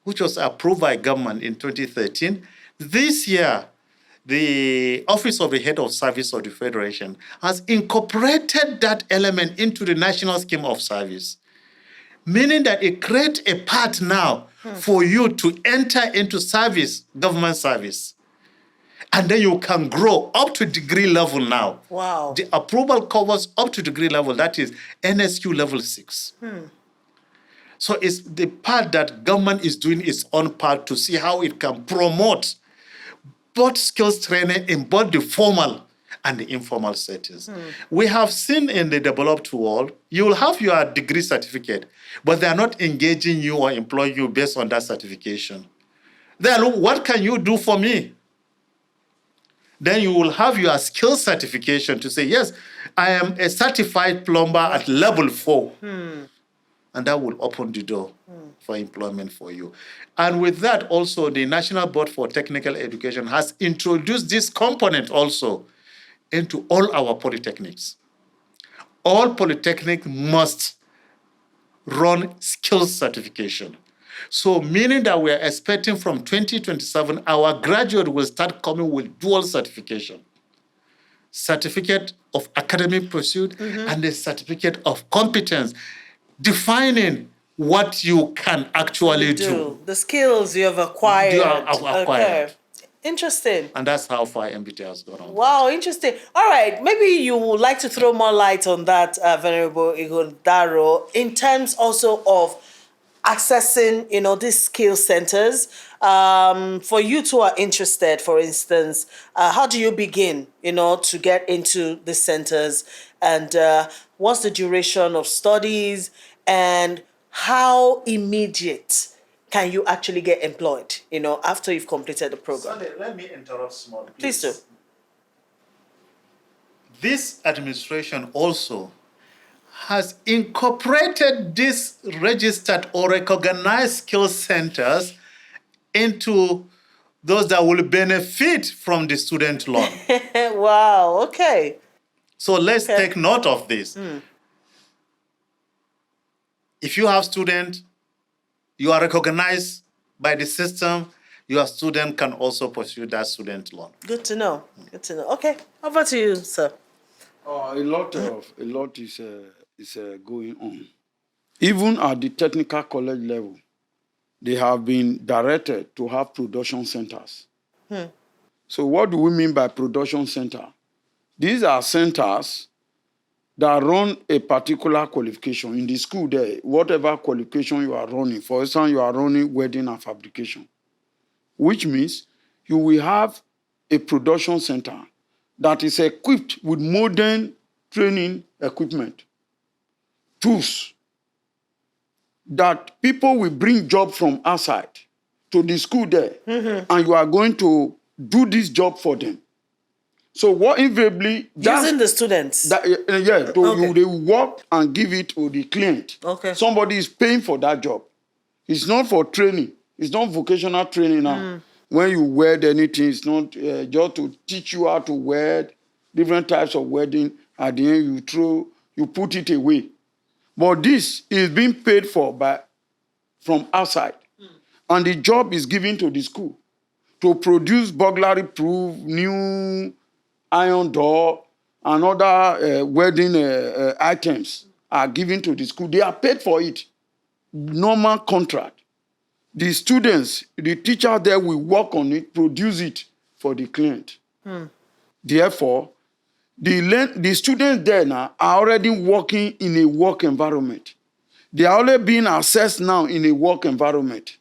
which was approved by government in 2013, this year, the Office of the Head of Service of the Federation has incorporated that element into the National Scheme of Service, meaning that it creates a path now for you to enter into service, government service. And then you can grow up to degree level now. Wow. The approval covers up to degree level, that is NSQ level 6. So it's the part that government is doing its own part to see how it can promote both skills training in both the formal and the informal settings. We have seen in the developed world, you will have your degree certificate, but they are not engaging you or employing you based on that certification. Then what can you do for me? Then you will have your skill certification to say, yes, I am a certified plumber at level 4. And that will open the door for employment for you. And with that also, the National Board for Technical Education has introduced this component also into all our polytechnics. All polytechnics must run skills certification. So meaning that we are expecting from 2027, our graduate will start coming with dual certification. Certificate of academic pursuit and the certificate of competence, defining what you can actually do. The skills you have acquired. You have acquired. Okay. Interesting. And that's how far NBTE has gone on. Wow, interesting. All right, maybe you would like to throw more light on that, Venerable Ighodaro, in terms also of accessing, these skill centers. For you who are interested, for instance, how do you begin, to get into the centers? And what's the duration of studies? And how immediate can you actually get employed, after you've completed the program? Sunday, let me interrupt small. Please do. This administration also has incorporated these registered or recognized skill centers into those that will benefit from the student loan. Wow, okay. So let's take note of this. If you have students, you are recognized by the system, your student can also pursue that student loan. Good to know. Good to know. Okay, over to you, sir. A lot is going on. Even at the technical college level, they have been directed to have production centers. So what do we mean by production center? These are centers that run a particular qualification. In the school there, whatever qualification you are running, for instance, you are running welding and fabrication, which means you will have a production center that is equipped with modern training equipment, tools, that people will bring job from outside to the school there, and you are going to do this job for them. So what invariably... Using the students? They work and give it to the client. Okay. Somebody is paying for that job. It's not for training. It's not vocational training now. When you weld anything, it's not just to teach you how to weld, different types of welding. At the end, you put it away. But this is being paid for from outside. And the job is given to the school to produce burglary-proof, new iron door, and other welding items are given to the school. They are paid for it. Normal contract. The students, the teacher there will work on it, produce it for the client. Therefore, the students there now are already working in a work environment. They are already being assessed now in a work environment.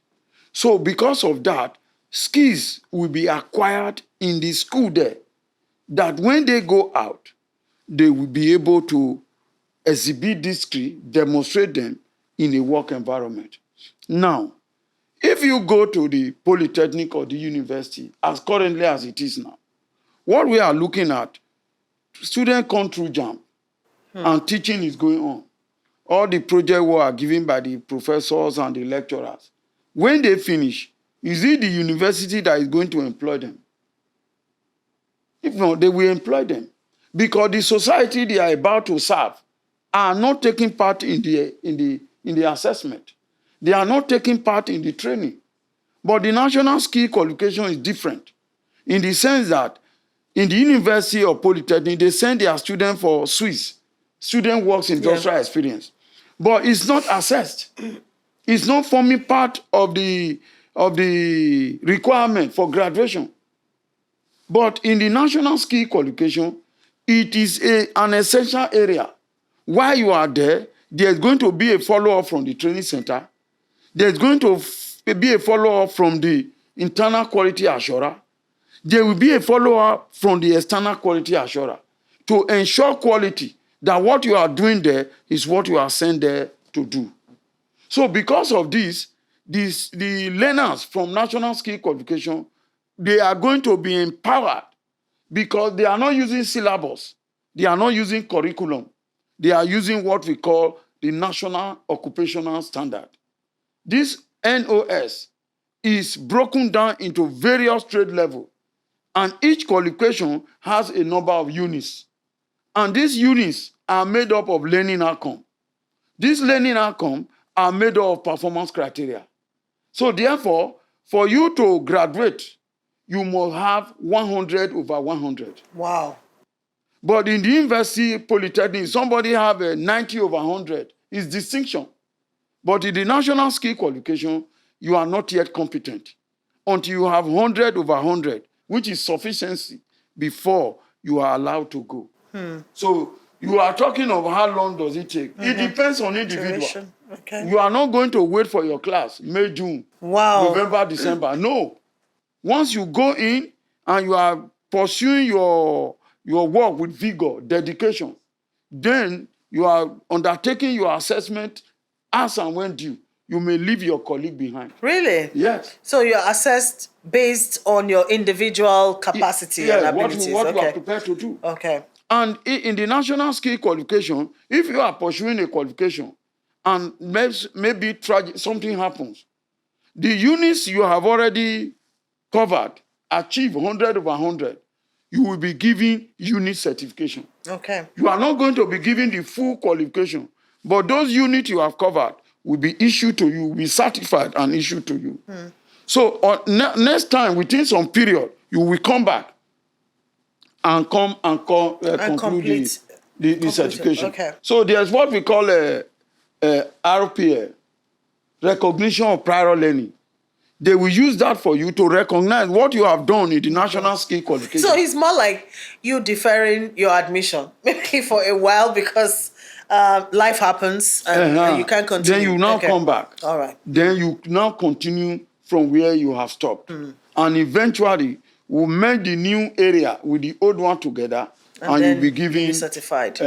So because of that, skills will be acquired in the school there, that when they go out, they will be able to exhibit this skill, demonstrate them in a work environment. Now, if you go to the polytechnic or the university, as currently as it is now, what we are looking at, students come through JAM, and teaching is going on. All the project work are given by the professors and the lecturers. When they finish, is it the university that is going to employ them? If not, they will employ them. Because the society they are about to serve are not taking part in the assessment. They are not taking part in the training. But the national skill qualification is different in the sense that in the university or polytechnic, they send their students for Swiss, student works industrial experience. but it's not assessed. It's not forming part of the requirement for graduation. But in the national skill qualification, it is an essential area. While you are there, there's going to be a follow-up from the training center. There's going to be a follow-up from the internal quality assurer. There will be a follow-up from the external quality assurer to ensure quality, that what you are doing there is what you are sent there to do. So because of this, the learners from national skill qualification, they are going to be empowered because they are not using syllabus. They are not using curriculum. They are using what we call the National Occupational Standard. This NOS is broken down into various trade levels, and each qualification has a number of units. And these units are made up of learning outcome. These learning outcomes are made up of performance criteria. So therefore, for you to graduate, you must have 100 over 100. Wow. But in the university polytechnic, somebody have a 90 over 100. It's distinction. But in the national skill qualification, you are not yet competent until you have 100 over 100, which is sufficiency before you are allowed to go. So you are talking of how long does it take. It depends on individual. Duration. Okay. You are not going to wait for your class, May, June, Wow. November, December. No. Once you go in and you are pursuing your work with vigor, dedication, then you are undertaking your assessment as and when due. You may leave your colleague behind. Really? Yes. So you're assessed based on your individual capacity and abilities. What you Okay. are prepared to do. Okay. And in the national skill qualification, if you are pursuing a qualification and maybe something happens, the units you have already covered, achieve 100 over 100, you will be given unit certification. Okay. You are not going to be given the full qualification, but those units you have covered will be issued to you, will be certified and issued to you. So next time, within some period, you will come back and conclude the certification. Okay. So there's what we call a RPA, recognition of prior learning. They will use that for you to recognize what you have done in the national skill qualification. So it's more like you deferring your admission, maybe for a while because life happens and you can't continue. Then you now come back. All right. Then you now continue from where you have stopped. And eventually, we'll merge the new area with the old one together, and you'll be given certified.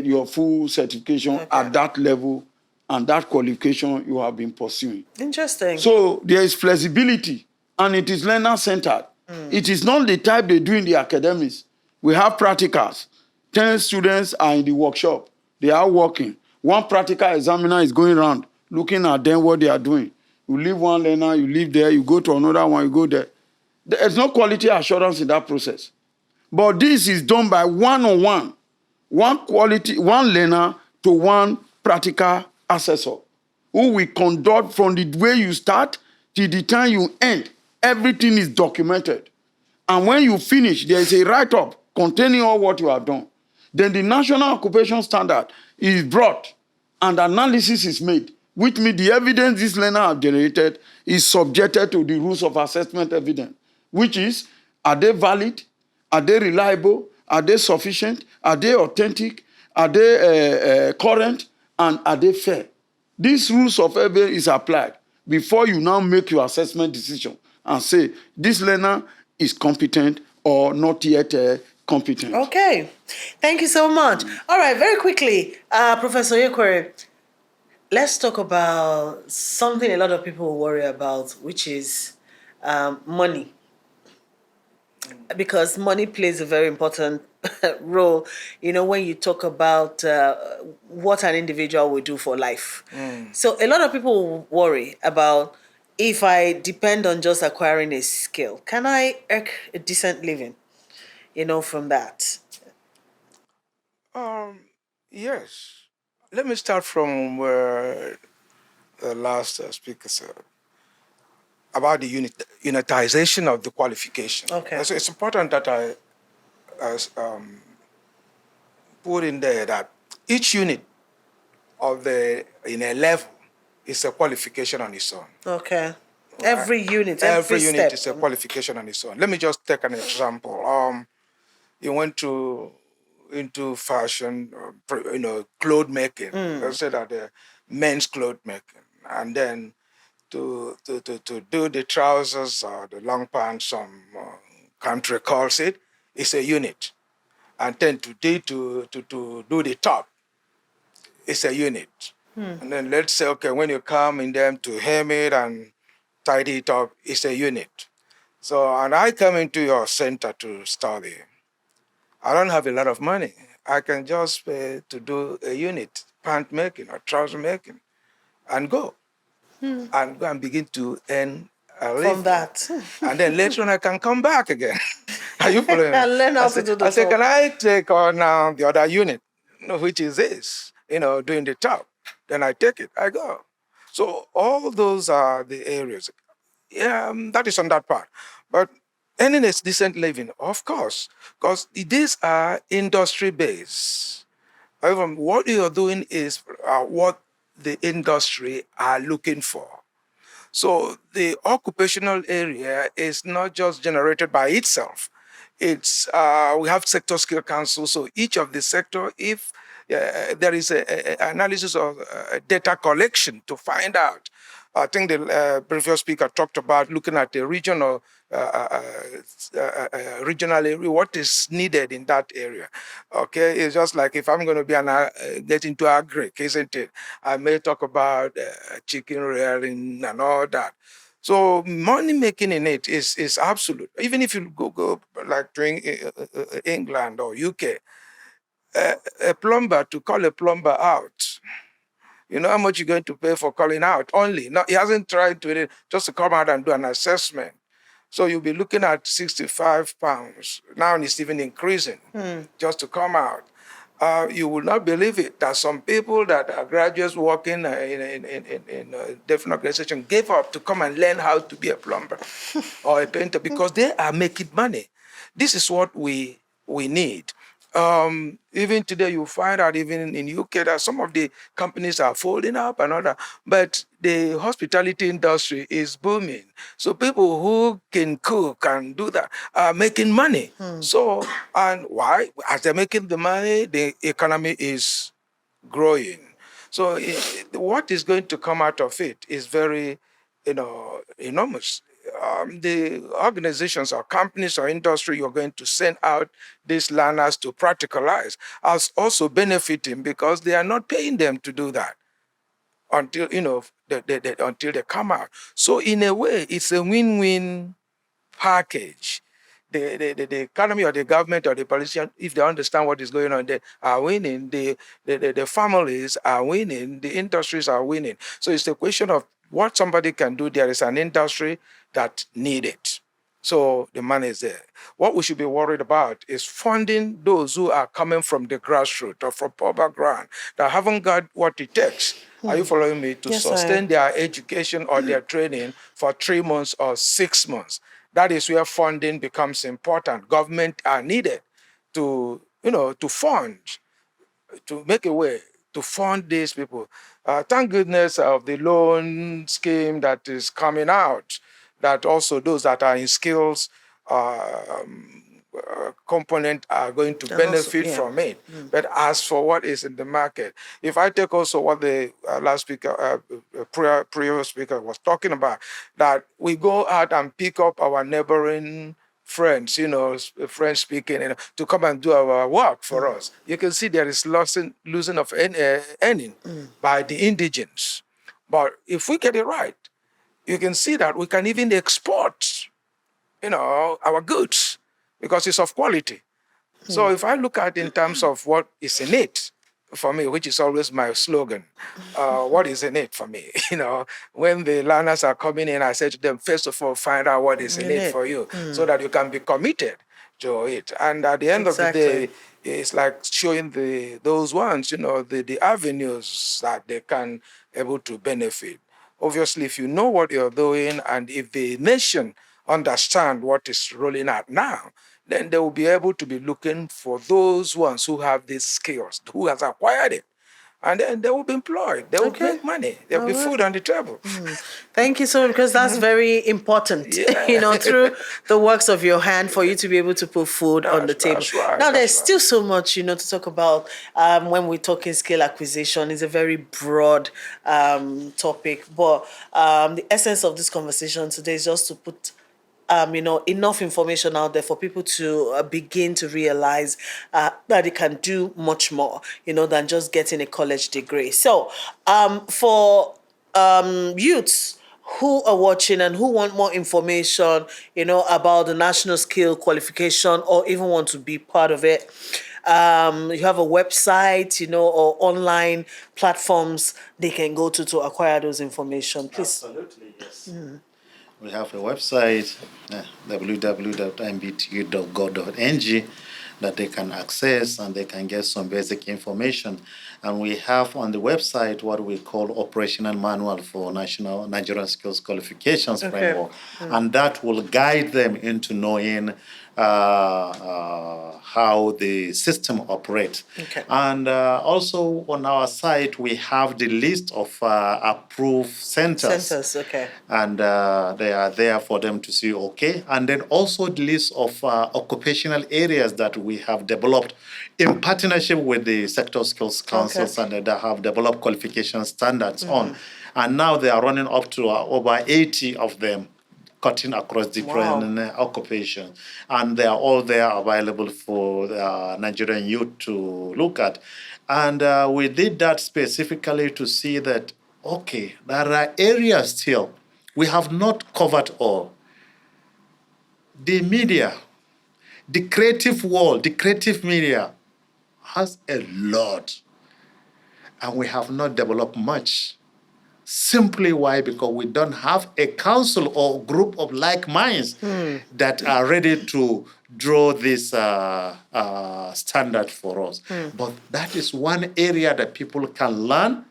your full certification at that level and that qualification you have been pursuing. Interesting. So there is flexibility, and it is learner-centered. It is not the type they do in the academics. We have practicals. 10 students are in the workshop. They are working. One practical examiner is going around, looking at them, what they are doing. You leave one learner, you leave there, you go to another one, you go there. There's no quality assurance in that process. But this is done by one-on-one, one learner to one practical assessor, who will conduct from the way you start till the time you end. Everything is documented. And when you finish, there is a write-up containing all what you have done. Then the National Occupation Standard is brought and analysis is made, which means the evidence this learner have generated is subjected to the rules of assessment evidence, which is, are they valid? Are they reliable? Are they sufficient? Are they authentic? Are they current? And are they fair? These rules of evidence is applied before you now make your assessment decision and say, this learner is competent or not yet competent. Okay. Thank you so much. All right, very quickly, Professor Onyekwere, let's talk about something a lot of people worry about, which is money. Because money plays a very important role, you know, when you talk about what an individual will do for life. So a lot of people worry about, if I depend on just acquiring a skill, can I earn a decent living, you know, from that? Yes. Let me start from where the last speaker said about the unitization of the qualification. Okay. So it's important that I put in there that each unit in a level is a qualification on its own. Okay. Every unit, Every unit step. is a qualification on its own. Let me just take an example. You went into fashion, clothes making. Let's say that men's clothes making, and then to do the trousers or the long pants, some country calls it, it's a unit. And then to do the top, it's a unit. And then let's say, okay, when you come in them to hem it and tidy it up, it's a unit. So, and I come into your center to study. I don't have a lot of money. I can just pay to do a unit, pant making or trouser making, and go. And go and begin to earn a living. From that. And then later on, I can come back again. Are you following me? And learn how to do the I said, top. can I take on now the other unit, which is this, doing the top? Then I take it, I go. So all those are the areas. Yeah, that is on that part. But earning a decent living, of course, because these are industry-based. However, what you are doing is what the industry are looking for. So the occupational area is not just generated by itself. It's we have sector skill council. So each of the sector, if there is a analysis of data collection to find out. I think the previous speaker talked about looking at the regional regional area, what is needed in that area. Okay, it's just like if I'm going to be get into agric, isn't it? I may talk about chicken rearing and all that. So money making in it is absolute. Even if you go like during England or UK, a plumber to call a plumber out. You know how much you're going to pay for calling out only. No, he hasn't tried to just to come out and do an assessment. So you'll be looking at £65. Now it's even increasing just to come out. You will not believe it that some people that are graduates working in different organizations gave up to come and learn how to be a plumber or a painter because they are making money. This is what we need. Even today, you find out even in UK that some of the companies are folding up and all that, but the hospitality industry is booming. So people who can cook and do that are making money. So, and why? As they're making the money, the economy is growing. So what is going to come out of it is very, enormous. The organizations or companies or industry you're going to send out these learners to practicalize are also benefiting because they are not paying them to do that until until they come out. So in a way, it's a win-win package. The economy or the government or the politician, if they understand what is going on, they are winning. The families are winning. The industries are winning. So it's a question of what somebody can do. There is an industry that need it. So the money is there. What we should be worried about is funding those who are coming from the grassroots or from poor background that haven't got what it takes. Are you following me? To Yes, sustain their education or their training for 3 months or 6 months. That is where funding becomes important. Government are needed to, to fund, to make a way to fund these people. Thank goodness of the loan scheme that is coming out, that also those that are in skills component are going to benefit from it. But as for what is in the market, if I take also what the last speaker, previous speaker was talking about, that we go out and pick up our neighboring friends, French speaking, to come and do our work for us. You can see there is losing of earning by the indigenes. But if we get it right, you can see that we can even export, our goods because it's of quality. So if I look at in terms of what is in it for me, which is always my slogan, what is in it for me? When the learners are coming in, I say to them, first of all, find out what is in it for you so that you can be committed to it. And at the end of the day, it's like showing those ones, the avenues that they can able to benefit. Obviously, if you know what you're doing and if the nation understand what is rolling out now, then they will be able to be looking for those ones who have these skills, who has acquired it. and then they will be employed. They will Okay. make money. There will be food on the table. Thank you so much, because that's very important, Yeah. through the works of your hand for you to be able to put food on the table. That's right, Now, there's that's right. still so much, to talk about when we're talking skill acquisition. It's a very broad topic, but the essence of this conversation today is just to put enough information out there for people to begin to realize that they can do much more, than just getting a college degree. So, for youths who are watching and who want more information, about the national skill qualification or even want to be part of it, you have a website, or online platforms they can go to acquire those information. Please. Absolutely, yes. We have a website, www.nbte.gov.ng, that they can access and they can get some basic information. And we have on the website what we call operational manual for Nigerian skills qualifications framework. And that will guide them into knowing how the system operates. Okay. And also on our site, we have the list of approved centers. Okay. And they are there for them to see, okay. And then also the list of occupational areas that we have developed in partnership with the sector skills councils, and that have developed qualification standards on. And now they are running up to over 80 of them, cutting across different occupations. And they are all there available for Nigerian youth to look at. And we did that specifically to see that, okay, there are areas still we have not covered all. The media, the creative world, the creative media has a lot. And we have not developed much. Simply why? Because we don't have a council or group of like minds that are ready to draw this standard for us. But that is one area that people can learn.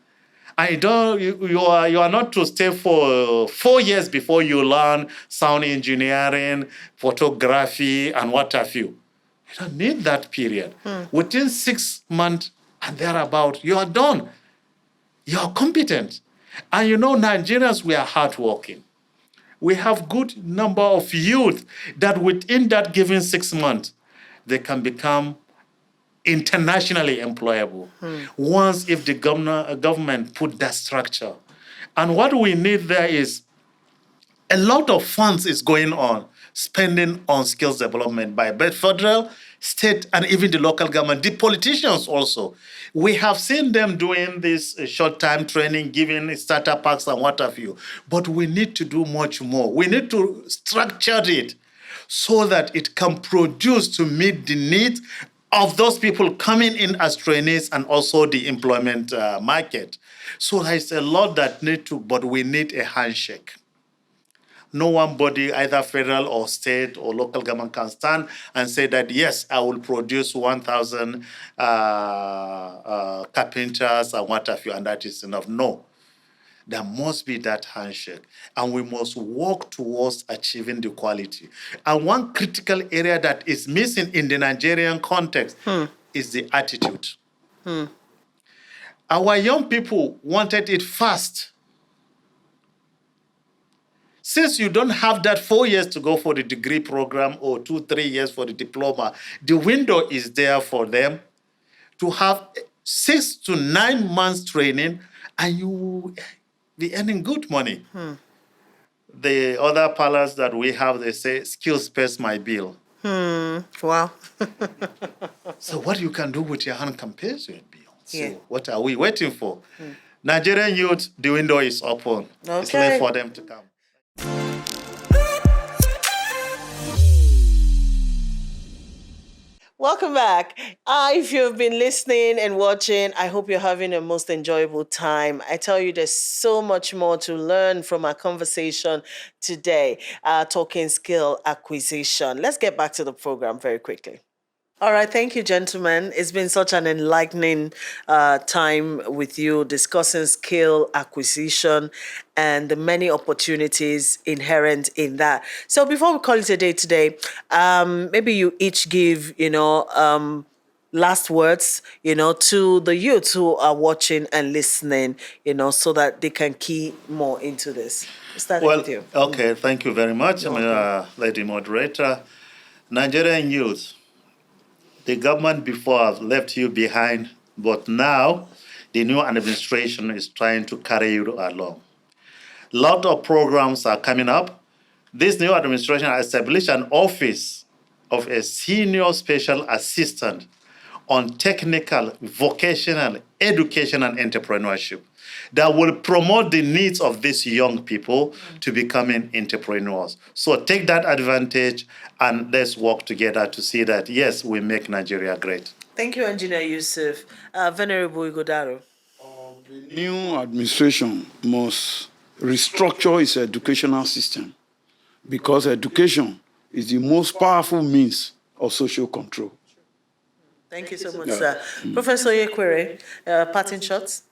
You are not to stay for 4 years before you learn sound engineering, photography, and what have you. You don't need that period. Within 6 months and thereabout, you are done. You are competent. And Nigerians, we are hardworking. We have good number of youth that within that given 6 months, they can become internationally employable. Once if the government put that structure. And what we need there is a lot of funds is going on, spending on skills development by both federal, state, and even the local government, the politicians also. We have seen them doing this short-time training, giving starter packs and what have you. But we need to do much more. We need to structure it so that it can produce to meet the needs of those people coming in as trainees and also the employment market. So there's a lot that need to, but we need a handshake. No one body, either federal or state or local government, can stand and say that, yes, I will produce 1,000 carpenters and what have you, and that is enough. No. There must be that handshake, and we must work towards achieving the quality. And one critical area that is missing in the Nigerian context is the attitude. Our young people wanted it fast. Since you don't have that 4 years to go for the degree program or 2-3 years for the diploma, the window is there for them to have 6 to 9 months training, and you be earning good money. The other parlors that we have, they say, skills pays my bill. Wow. So what you can do with your hand can pay your bill. So what are we waiting for? Nigerian youth, the window is open. It's left for them to come. Welcome back. If you've been listening and watching, I hope you're having a most enjoyable time. I tell you, there's so much more to learn from our conversation today, talking skill acquisition. Let's get back to the program very quickly. All right, thank you, gentlemen. It's been such an enlightening time with you discussing skill acquisition and the many opportunities inherent in that. So before we call it a day today, maybe you each give, last words, to the youth who are watching and listening, so that they can key more into this. Starting Well, with you. okay, thank you very much, Lady Moderator. Nigerian youth, the government before has left you behind, but now the new administration is trying to carry you along. Lot of programs are coming up. This new administration has established an office of a senior special assistant on technical, vocational, education, and entrepreneurship that will promote the needs of these young people to becoming entrepreneurs. So take that advantage and let's work together to see that, yes, we make Nigeria great. Thank you, Engineer Yusuf. Venerable Ighodaro. The new administration must restructure its educational system because education is the most powerful means of social control. Thank you so much, sir. Professor Onyekwere, parting shots.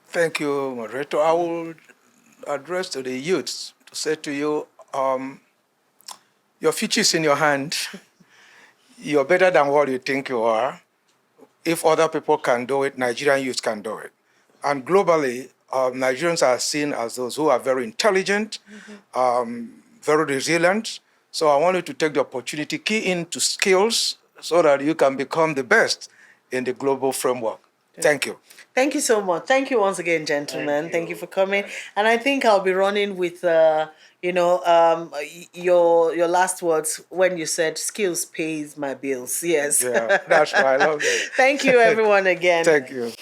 Thank you, moderator. I will address to the youth to say to you, your future is in your hand. You're better than what you think you are. If other people can do it, Nigerian youth can do it. And globally, Nigerians are seen as those who are very intelligent, very resilient. So I want you to take the opportunity, key into skills so that you can become the best in the global framework. Thank you. Thank you so much. Thank you once again, gentlemen. Thank you for coming. And I think I'll be running with, your last words when you said skills pays my bills. Yes. Yeah, that's why I love it. Thank you, everyone, again. Thank you.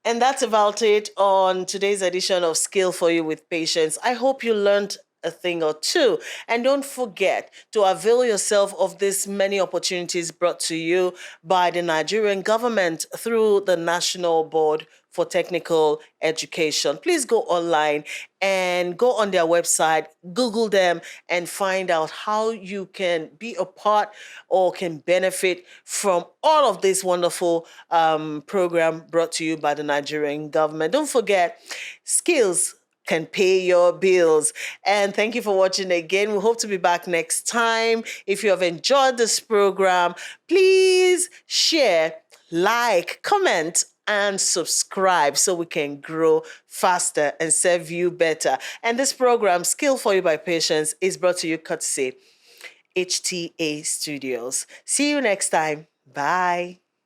And that's about it on today's edition of Skill4U with Patience. I hope you learned a thing or two. And don't forget to avail yourself of these many opportunities brought to you by the Nigerian government through the National Board for Technical Education. Please go online and go on their website, Google them, and find out how you can be a part or can benefit from all of this wonderful program brought to you by the Nigerian government. Don't forget, skills can pay your bills. And thank you for watching again. We hope to be back next time. If you have enjoyed this program, please share, like, comment, and subscribe so we can grow faster and serve you better. And this program, Skill4U by Patience, is brought to you courtesy HTA Studios. See you next time. Bye.